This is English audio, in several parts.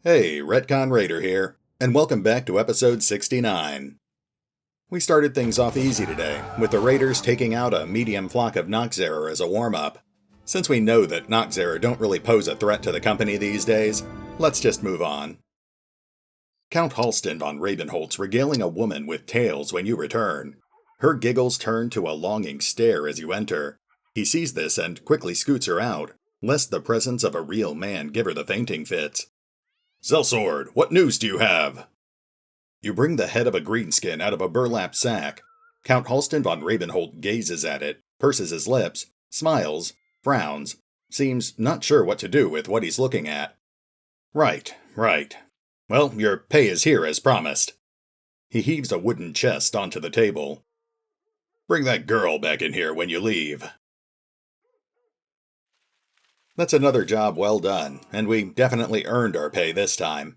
Hey, RetconRaider here, and welcome back to episode 69. We started things off easy today, with the raiders taking out a medium flock of Noxera as a warm-up. Since we know that Noxera don't really pose a threat to the company these days, let's just move on. Count Halsten von Ravenholt's regaling a woman with tales when you return. Her giggles turn to a longing stare as you enter. He sees this and quickly scoots her out, lest the presence of a real man give her the fainting fits. "Zelsword, what news do you have?" You bring the head of a greenskin out of a burlap sack. Count Halsten von Ravenholt gazes at it, purses his lips, smiles, frowns, seems not sure what to do with what he's looking at. Right. Well, your pay is here as promised. He heaves a wooden chest onto the table. Bring that girl back in here when you leave. That's another job well done, and we definitely earned our pay this time.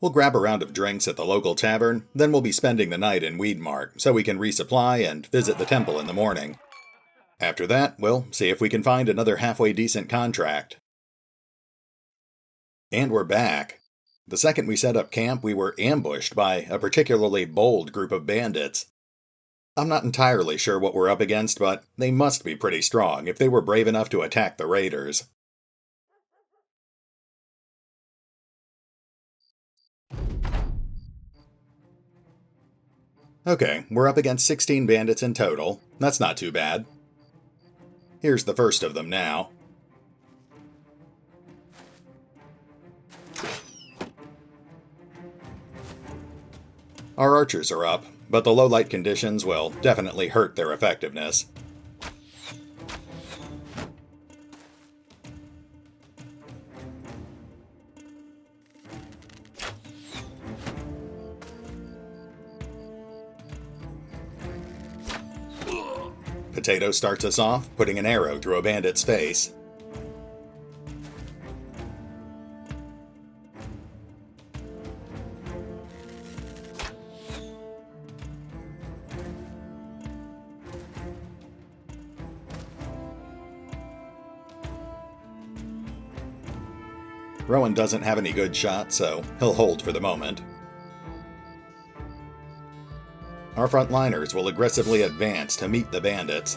We'll grab a round of drinks at the local tavern, then we'll be spending the night in Weedmark so we can resupply and visit the temple in the morning. After that, we'll see if we can find another halfway decent contract. And we're back. The second we set up camp, we were ambushed by a particularly bold group of bandits. I'm not entirely sure what we're up against, but they must be pretty strong if they were brave enough to attack the raiders. Okay, we're up against 16 bandits in total. That's not too bad. Here's the first of them now. Our archers are up, but the low-light conditions will definitely hurt their effectiveness. Potato starts us off, putting an arrow through a bandit's face. Rowan doesn't have any good shots, so he'll hold for the moment. Our frontliners will aggressively advance to meet the bandits.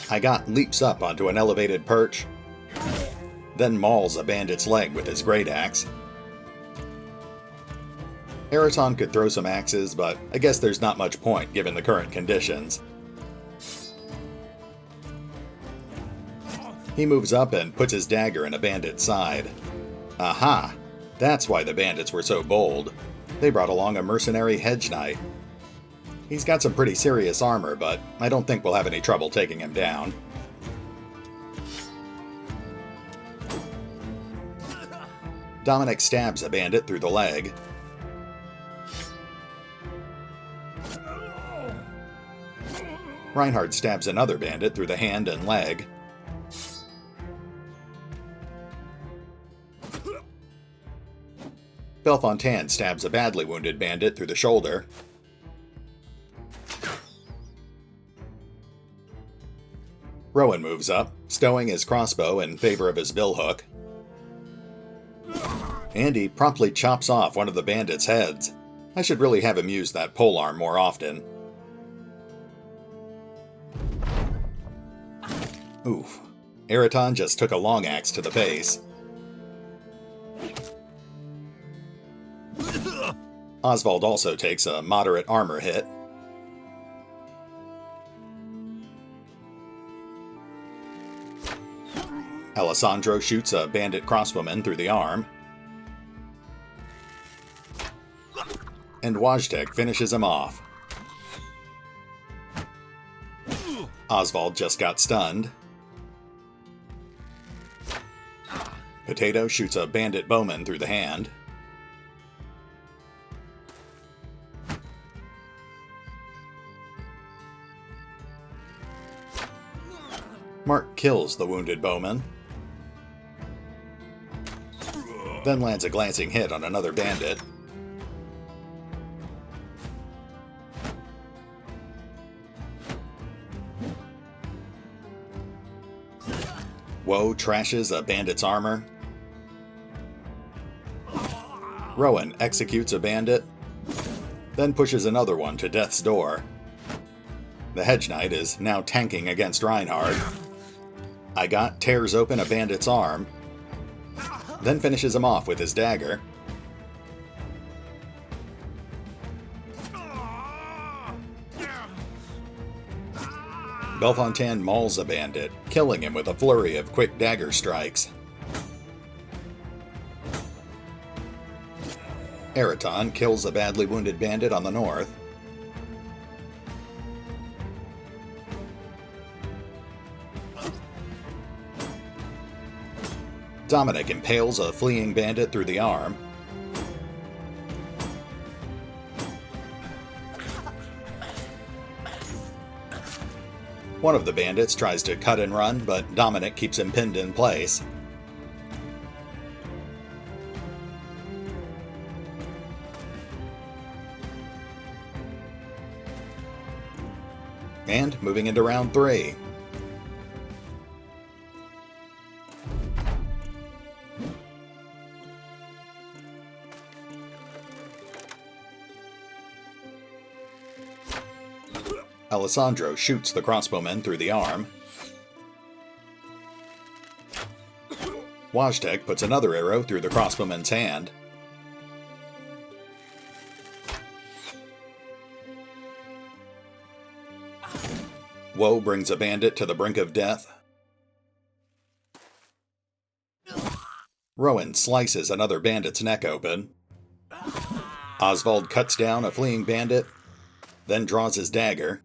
Eigot leaps up onto an elevated perch, then mauls a bandit's leg with his great axe. Eraton could throw some axes, but I guess there's not much point given the current conditions. He moves up and puts his dagger in a bandit's side. Aha! That's why the bandits were so bold. They brought along a mercenary hedge knight. He's got some pretty serious armor, but I don't think we'll have any trouble taking him down. Dominic stabs a bandit through the leg. Reinhard stabs another bandit through the hand and leg. Belfontaine stabs a badly wounded bandit through the shoulder. Rowan moves up, stowing his crossbow in favor of his billhook. And he promptly chops off one of the bandits' heads. I should really have him use that polearm more often. Oof. Eraton just took a long axe to the face. Oswald also takes a moderate armor hit. Alessandro shoots a bandit crossbowman through the arm. And Wojtek finishes him off. Oswald just got stunned. Potato shoots a bandit bowman through the hand. Mark kills the wounded bowman, then lands a glancing hit on another bandit. Woe trashes a bandit's armor. Rowan executes a bandit, then pushes another one to death's door. The Hedge Knight is now tanking against Reinhard. Eigot tears open a bandit's arm, then finishes him off with his dagger. Belfontaine mauls a bandit, killing him with a flurry of quick dagger strikes. Retcon kills a badly wounded bandit on the north. Dominic impales a fleeing bandit through the arm. One of the bandits tries to cut and run, but Dominic keeps him pinned in place. And moving into round 3. Alessandro shoots the crossbowman through the arm. Wojtek puts another arrow through the crossbowman's hand. Woe brings a bandit to the brink of death. Rowan slices another bandit's neck open. Oswald cuts down a fleeing bandit, then draws his dagger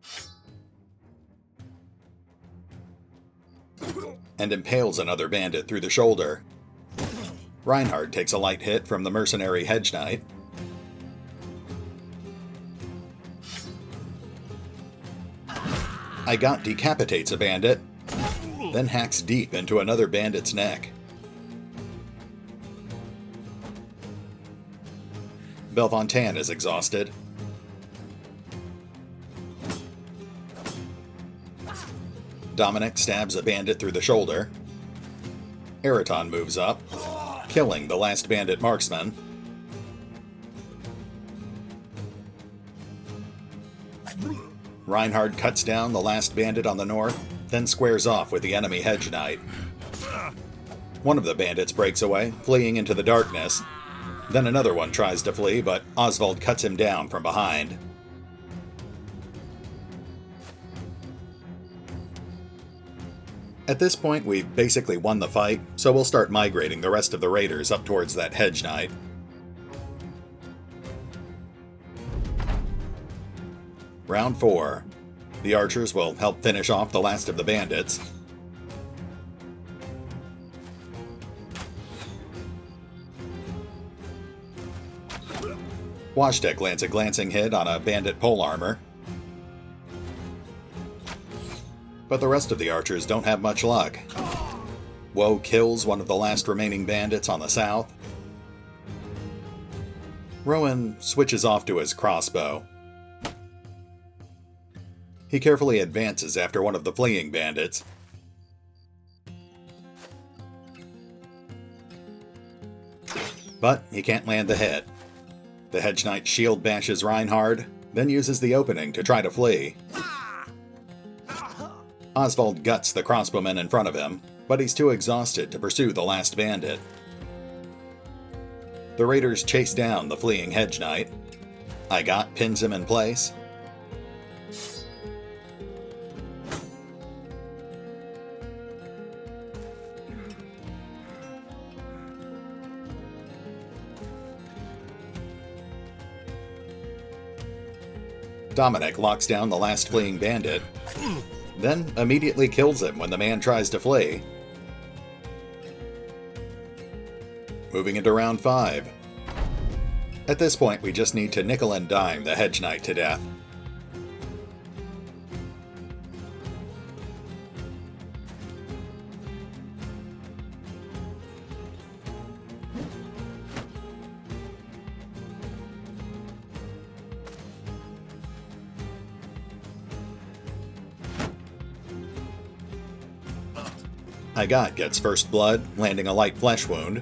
and impales another bandit through the shoulder. Reinhard takes a light hit from the mercenary Hedge Knight. Eigot decapitates a bandit, then hacks deep into another bandit's neck. Belfontaine is exhausted. Dominic stabs a bandit through the shoulder. Retcon moves up, killing the last bandit marksman. Reinhard cuts down the last bandit on the north, then squares off with the enemy Hedge Knight. One of the bandits breaks away, fleeing into the darkness. Then another one tries to flee, but Oswald cuts him down from behind. At this point, we've basically won the fight, so we'll start migrating the rest of the raiders up towards that Hedge Knight. Round 4. The archers will help finish off the last of the bandits. Wojtek lands a glancing hit on a bandit polearmor. But the rest of the archers don't have much luck. Woe kills one of the last remaining bandits on the south. Rowan switches off to his crossbow. He carefully advances after one of the fleeing bandits. But he can't land the hit. The Hedge Knight shield bashes Reinhard, then uses the opening to try to flee. Oswald guts the crossbowman in front of him, but he's too exhausted to pursue the last bandit. The raiders chase down the fleeing Hedge Knight. Eigot pins him in place. Dominic locks down the last fleeing bandit, then immediately kills him when the man tries to flee. Moving into round 5. At this point, we just need to nickel and dime the Hedge Knight to death. I got gets first blood, landing a light flesh wound.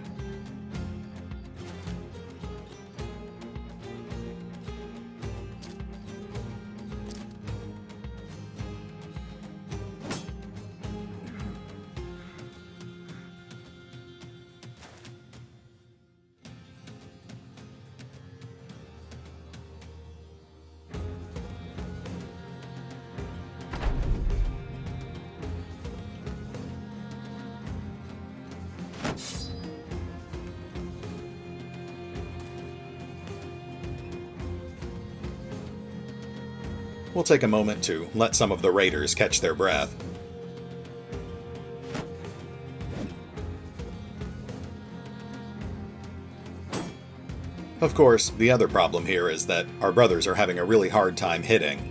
We'll take a moment to let some of the raiders catch their breath. Of course, the other problem here is that our brothers are having a really hard time hitting.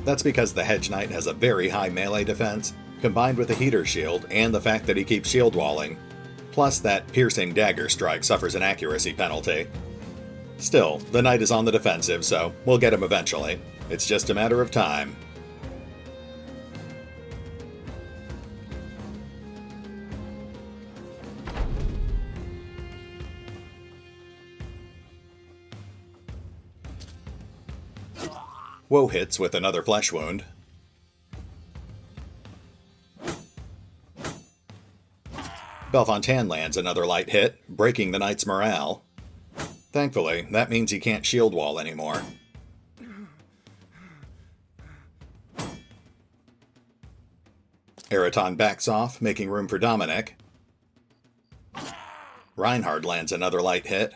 That's because the Hedge Knight has a very high melee defense, combined with a heater shield and the fact that he keeps shield walling. Plus that piercing dagger strike suffers an accuracy penalty. Still, the knight is on the defensive, so we'll get him eventually. It's just a matter of time. Woe hits with another flesh wound. Belfontaine lands another light hit, breaking the knight's morale. Thankfully, that means he can't shield wall anymore. Eraton backs off, making room for Dominic. Reinhard lands another light hit.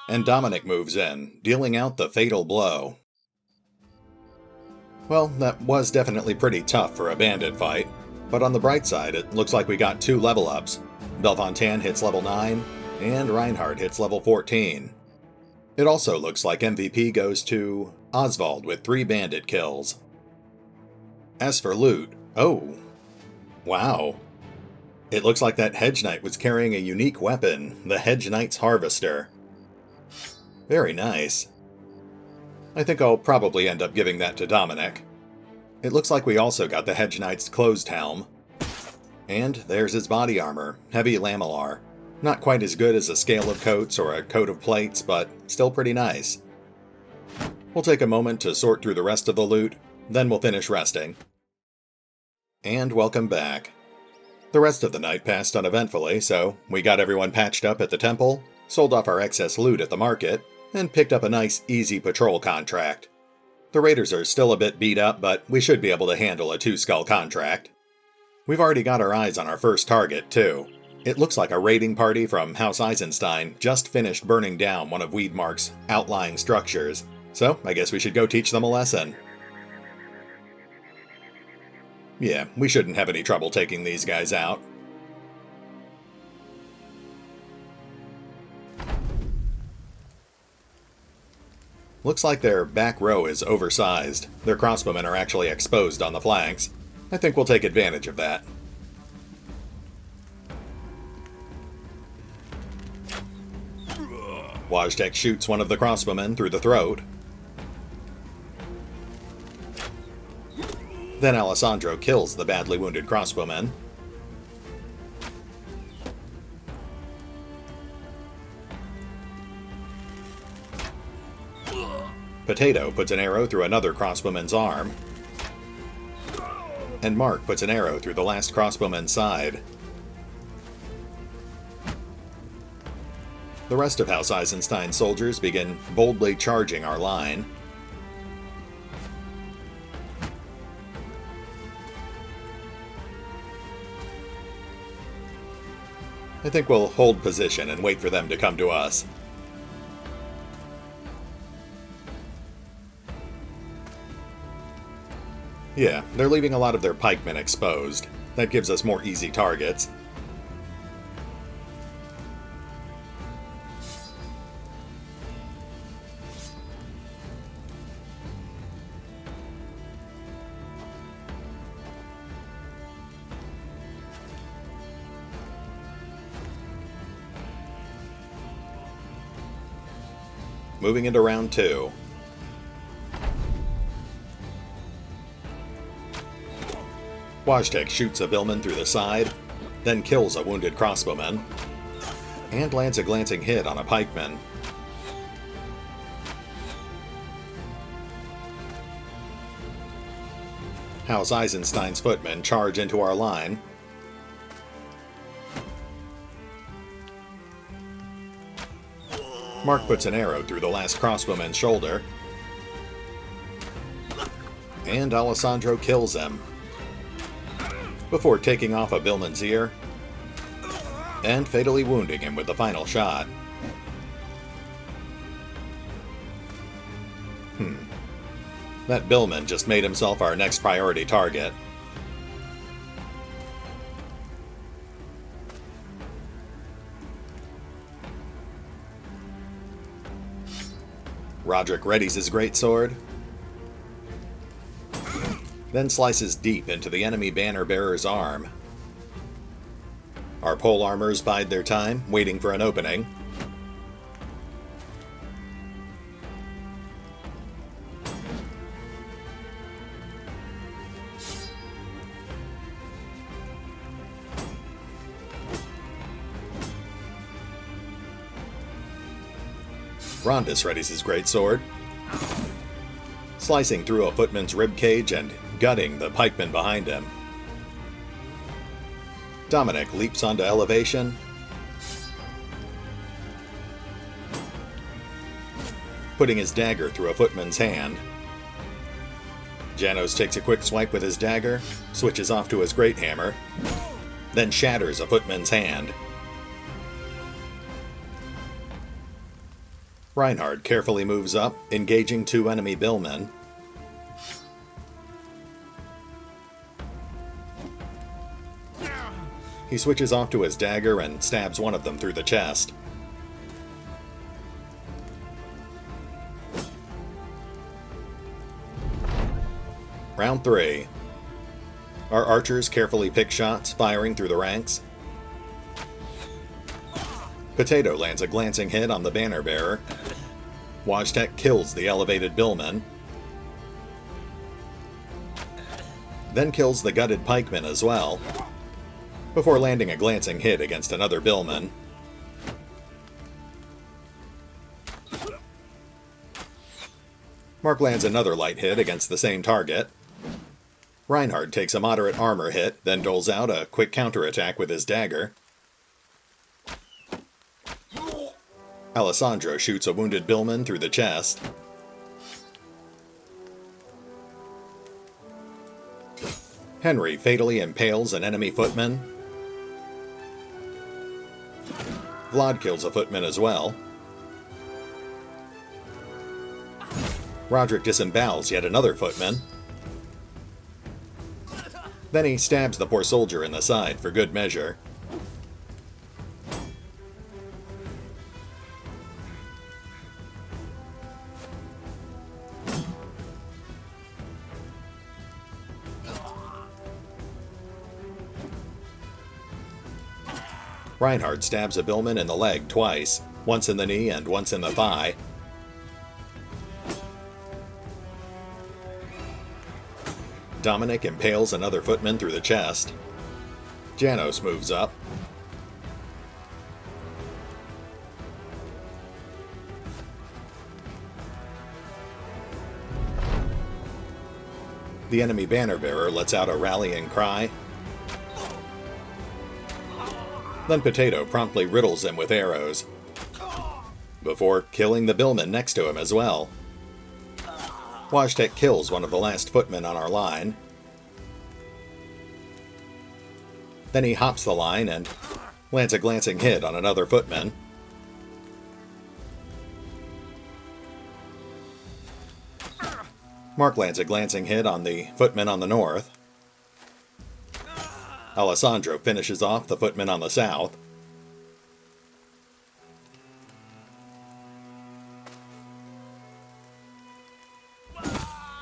And Dominic moves in, dealing out the fatal blow. Well, that was definitely pretty tough for a bandit fight, but on the bright side, it looks like we got 2 level ups. Belfontaine hits level 9, and Reinhard hits level 14. It also looks like MVP goes to Oswald with 3 bandit kills. As for loot, oh, wow. It looks like that Hedge Knight was carrying a unique weapon, the Hedge Knight's Harvester. Very nice. I think I'll probably end up giving that to Dominic. It looks like we also got the Hedge Knight's closed helm. And there's his body armor, heavy lamellar. Not quite as good as a scale of coats or a coat of plates, but still pretty nice. We'll take a moment to sort through the rest of the loot, then we'll finish resting. And welcome back. The rest of the night passed uneventfully, so we got everyone patched up at the temple, sold off our excess loot at the market, and picked up a nice, easy patrol contract. The raiders are still a bit beat up, but we should be able to handle a 2-skull contract. We've already got our eyes on our first target, too. It looks like a raiding party from House Eisenstein just finished burning down one of Weedmark's outlying structures, so I guess we should go teach them a lesson. Yeah, we shouldn't have any trouble taking these guys out. Looks like their back row is oversized. Their crossbowmen are actually exposed on the flanks. I think we'll take advantage of that. Wojtek shoots one of the crossbowmen through the throat. Then Alessandro kills the badly wounded crossbowman. Potato puts an arrow through another crossbowman's arm. And Mark puts an arrow through the last crossbowman's side. The rest of House Eisenstein's soldiers begin boldly charging our line. I think we'll hold position and wait for them to come to us. Yeah, they're leaving a lot of their pikemen exposed. That gives us more easy targets. Moving into round 2. Wojtek shoots a billman through the side, then kills a wounded crossbowman, and lands a glancing hit on a pikeman. House Eisenstein's footmen charge into our line. Mark puts an arrow through the last crossbowman's shoulder, and Alessandro kills him, before taking off a billman's ear and fatally wounding him with the final shot. That billman just made himself our next priority target. Roderick readies his greatsword, then slices deep into the enemy banner-bearer's arm. Our pole armors bide their time, waiting for an opening. Rondus readies his greatsword, slicing through a footman's ribcage and gutting the pikeman behind him. Dominic leaps onto elevation, putting his dagger through a footman's hand. Janos takes a quick swipe with his dagger, switches off to his great hammer, then shatters a footman's hand. Reinhard carefully moves up, engaging two enemy billmen. He switches off to his dagger and stabs one of them through the chest. Round 3. Our archers carefully pick shots, firing through the ranks. Potato lands a glancing hit on the banner-bearer. Wojtek kills the elevated billman, then kills the gutted pikeman as well, before landing a glancing hit against another billman. Mark lands another light hit against the same target. Reinhard takes a moderate armor hit, then doles out a quick counterattack with his dagger. Alessandro shoots a wounded billman through the chest. Henry fatally impales an enemy footman. Vlad kills a footman as well. Roderick disembowels yet another footman. Then he stabs the poor soldier in the side for good measure. Reinhard stabs a billman in the leg twice, once in the knee and once in the thigh. Dominic impales another footman through the chest. Janos moves up. The enemy banner-bearer lets out a rallying cry. Then Potato promptly riddles him with arrows, before killing the billman next to him as well. Wojtek kills one of the last footmen on our line. Then he hops the line and lands a glancing hit on another footman. Mark lands a glancing hit on the footman on the north. Alessandro finishes off the footman on the south.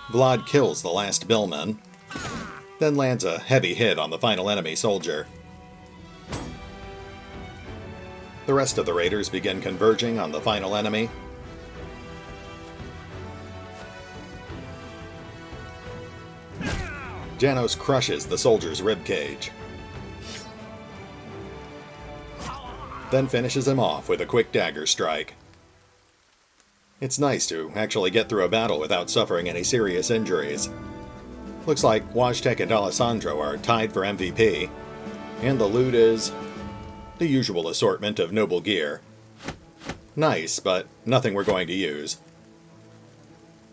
Vlad kills the last billman, then lands a heavy hit on the final enemy soldier. The rest of the raiders begin converging on the final enemy. Janos crushes the soldier's ribcage, then finishes him off with a quick dagger strike. It's nice to actually get through a battle without suffering any serious injuries. Looks like Wojtek and Alessandro are tied for MVP, and the loot is the usual assortment of noble gear. Nice, but nothing we're going to use.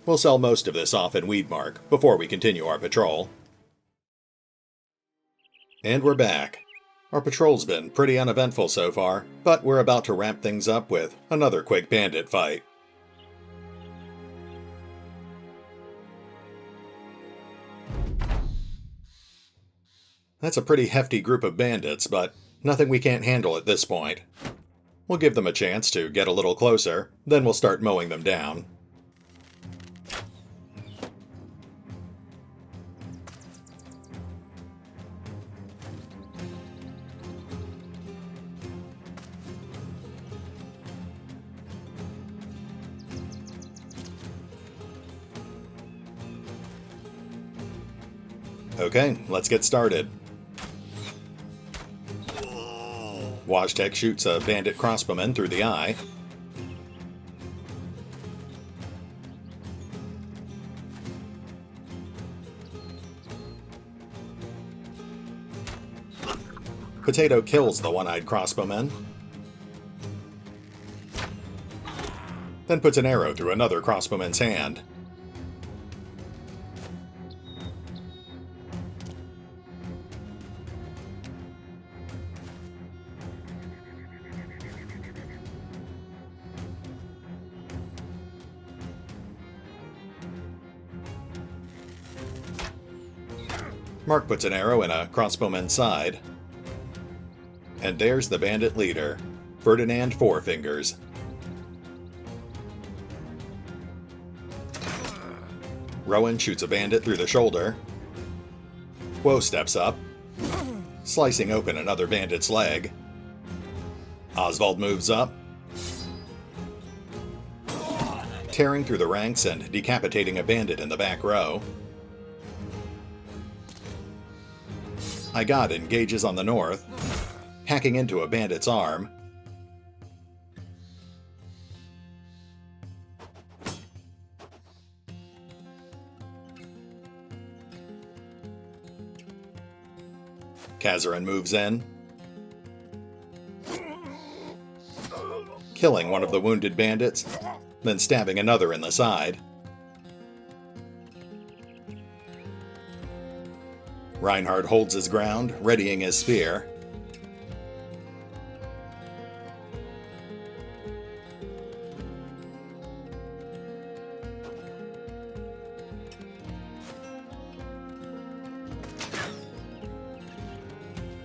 We'll sell most of this off in Weedmark before we continue our patrol. And we're back. Our patrol's been pretty uneventful so far, but we're about to wrap things up with another quick bandit fight. That's a pretty hefty group of bandits, but nothing we can't handle at this point. We'll give them a chance to get a little closer, then we'll start mowing them down. Okay, let's get started. Wojtek shoots a bandit crossbowman through the eye. Potato kills the one-eyed crossbowman, then puts an arrow through another crossbowman's hand. Mark puts an arrow in a crossbowman's side. And there's the bandit leader, Ferdinand Fourfingers. Rowan shoots a bandit through the shoulder. Woe steps up, slicing open another bandit's leg. Oswald moves up, tearing through the ranks and decapitating a bandit in the back row. Igad engages on the north, hacking into a bandit's arm. Kazarin moves in, killing one of the wounded bandits, then stabbing another in the side. Reinhard holds his ground, readying his spear.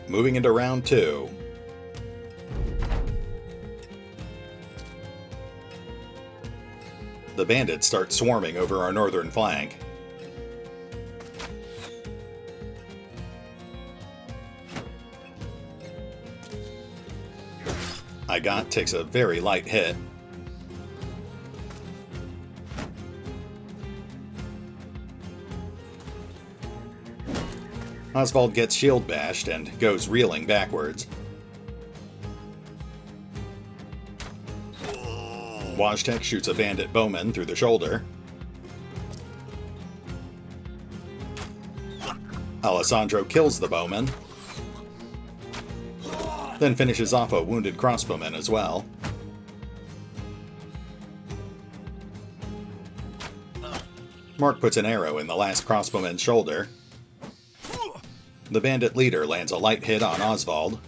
Moving into round 2. The bandits start swarming over our northern flank. Igad takes a very light hit. Oswald gets shield bashed and goes reeling backwards. Wojtek shoots a bandit bowman through the shoulder. Alessandro kills the bowman, then finishes off a wounded crossbowman as well. Mark puts an arrow in the last crossbowman's shoulder. The bandit leader lands a light hit on Oswald.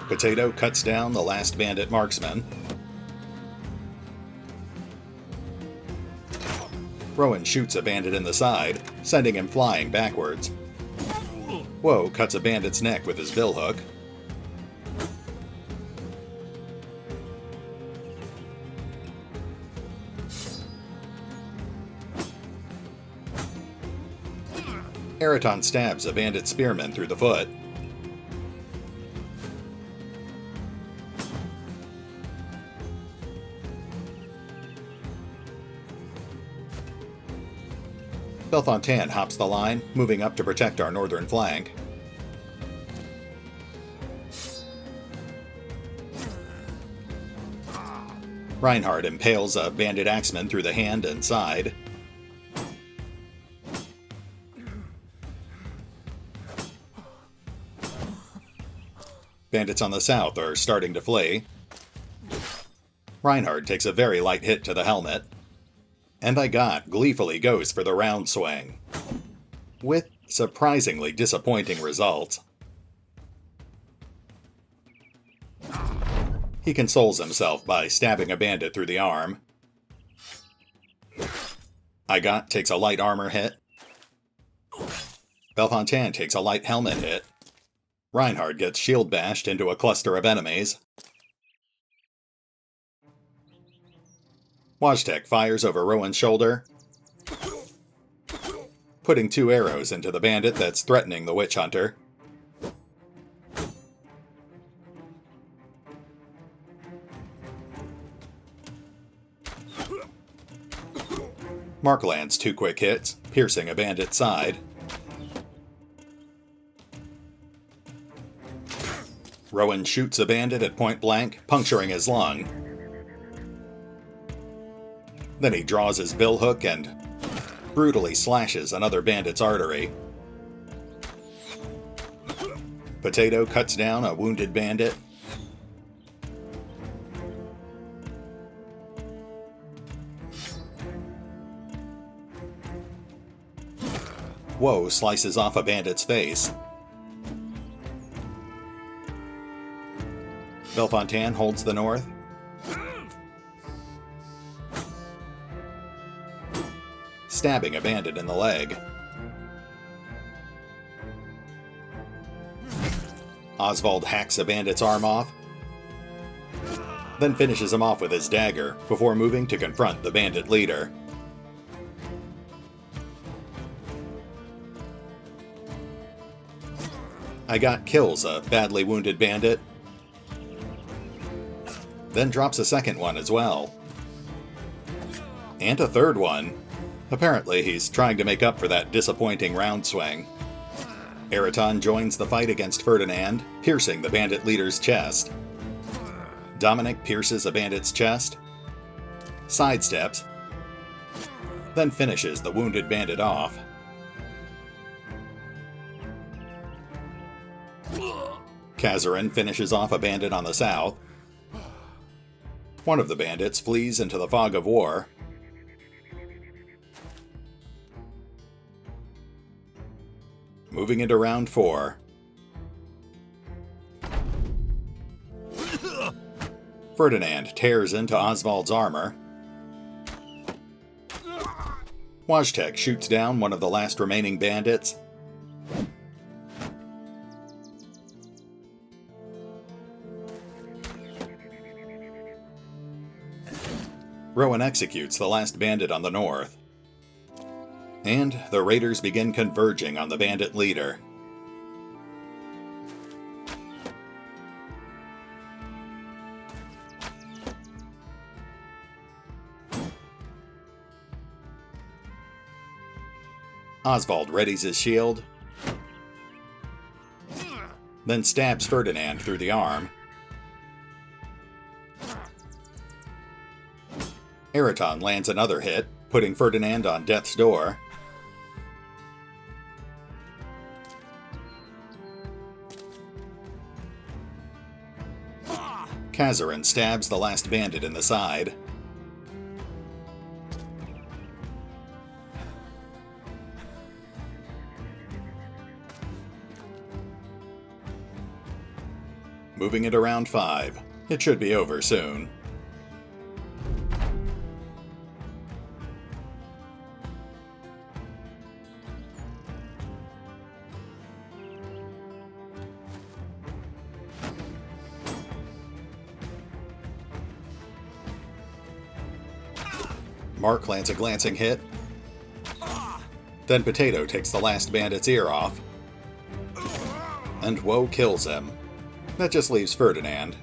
Potato cuts down the last bandit marksman. Rowan shoots a bandit in the side, sending him flying backwards. Woe cuts a bandit's neck with his billhook. Eraton stabs a bandit spearman through the foot. Bellefontaine hops the line, moving up to protect our northern flank. Reinhardt impales a bandit axeman through the hand and side. Bandits on the south are starting to flee. Reinhardt takes a very light hit to the helmet. And I got gleefully goes for the round swing, with surprisingly disappointing results. He consoles himself by stabbing a bandit through the arm. I got takes a light armor hit. Bellefontaine takes a light helmet hit. Reinhardt gets shield bashed into a cluster of enemies. Wojtek fires over Rowan's shoulder, putting 2 arrows into the bandit that's threatening the witch hunter. Mark lands 2 quick hits, piercing a bandit's side. Rowan shoots a bandit at point blank, puncturing his lung. Then he draws his billhook and brutally slashes another bandit's artery. Potato cuts down a wounded bandit. Woe slices off a bandit's face. Bellefontaine holds the north. Stabbing a bandit in the leg. Oswald hacks a bandit's arm off, then finishes him off with his dagger before moving to confront the bandit leader. I got kills a badly wounded bandit, then drops a second one as well. And a third one. Apparently he's trying to make up for that disappointing round swing. Eraton joins the fight against Ferdinand, piercing the bandit leader's chest. Dominic pierces a bandit's chest, sidesteps, then finishes the wounded bandit off. Kazarin finishes off a bandit on the south. One of the bandits flees into the fog of war. Moving into round 4. Ferdinand tears into Oswald's armor. Wojtek shoots down one of the last remaining bandits. Rowan executes the last bandit on the north. And the raiders begin converging on the bandit leader. Oswald readies his shield, then stabs Ferdinand through the arm. Eraton lands another hit, putting Ferdinand on death's door. Kazarin stabs the last bandit in the side. Moving into round 5. It should be over soon. Mark lands a glancing hit. Then Potato takes the last bandit's ear off. And Woe kills him. That just leaves Ferdinand.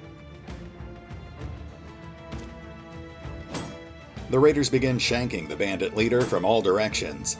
The raiders begin shanking the bandit leader from all directions.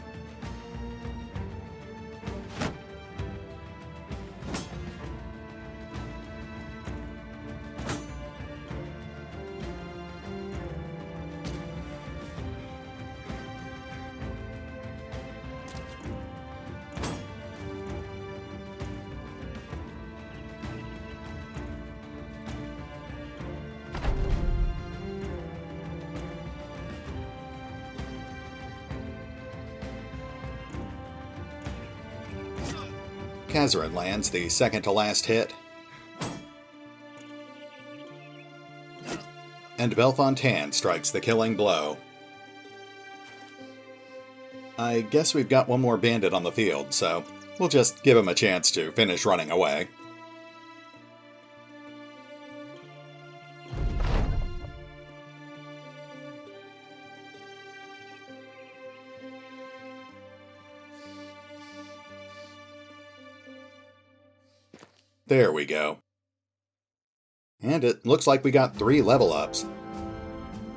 Kazarin lands the second to last hit. And Belfontaine strikes the killing blow. I guess we've got one more bandit on the field, so we'll just give him a chance to finish running away. There we go. And it looks like we got 3 level ups.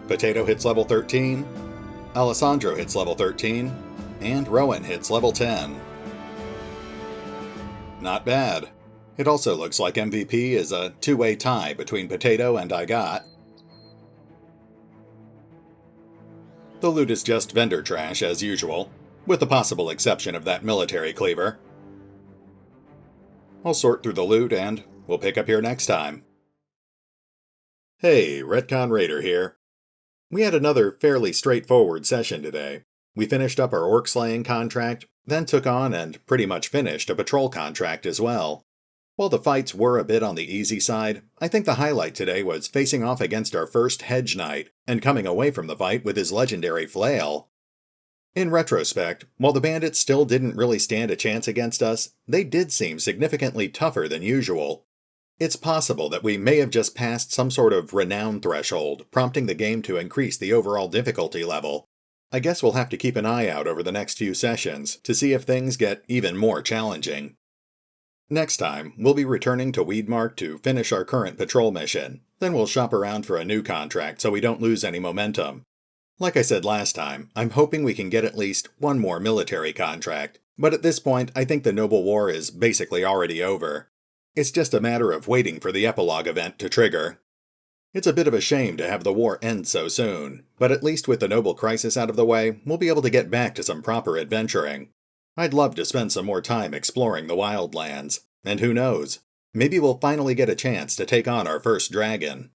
Potato hits level 13, Alessandro hits level 13, and Rowan hits level 10. Not bad. It also looks like MVP is a 2-way tie between Potato and I Got. The loot is just vendor trash as usual, with the possible exception of that military cleaver. I'll sort through the loot and we'll pick up here next time. Hey, RetconRaider here. We had another fairly straightforward session today. We finished up our orc slaying contract, then took on and pretty much finished a patrol contract as well. While the fights were a bit on the easy side, I think the highlight today was facing off against our first Hedge Knight and coming away from the fight with his legendary flail. In retrospect, while the bandits still didn't really stand a chance against us, they did seem significantly tougher than usual. It's possible that we may have just passed some sort of renown threshold, prompting the game to increase the overall difficulty level. I guess we'll have to keep an eye out over the next few sessions to see if things get even more challenging. Next time, we'll be returning to Weedmark to finish our current patrol mission. Then we'll shop around for a new contract so we don't lose any momentum. Like I said last time, I'm hoping we can get at least one more military contract, but at this point I think the Noble War is basically already over. It's just a matter of waiting for the epilogue event to trigger. It's a bit of a shame to have the war end so soon, but at least with the Noble Crisis out of the way, we'll be able to get back to some proper adventuring. I'd love to spend some more time exploring the wildlands, and who knows, maybe we'll finally get a chance to take on our first dragon.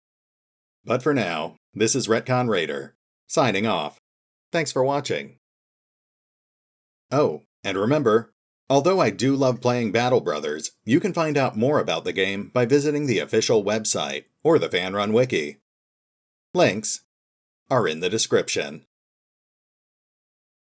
But for now, this is RetconRaider, signing off. Thanks for watching. Oh, and remember, although I do love playing Battle Brothers, you can find out more about the game by visiting the official website or the fan-run wiki. Links are in the description.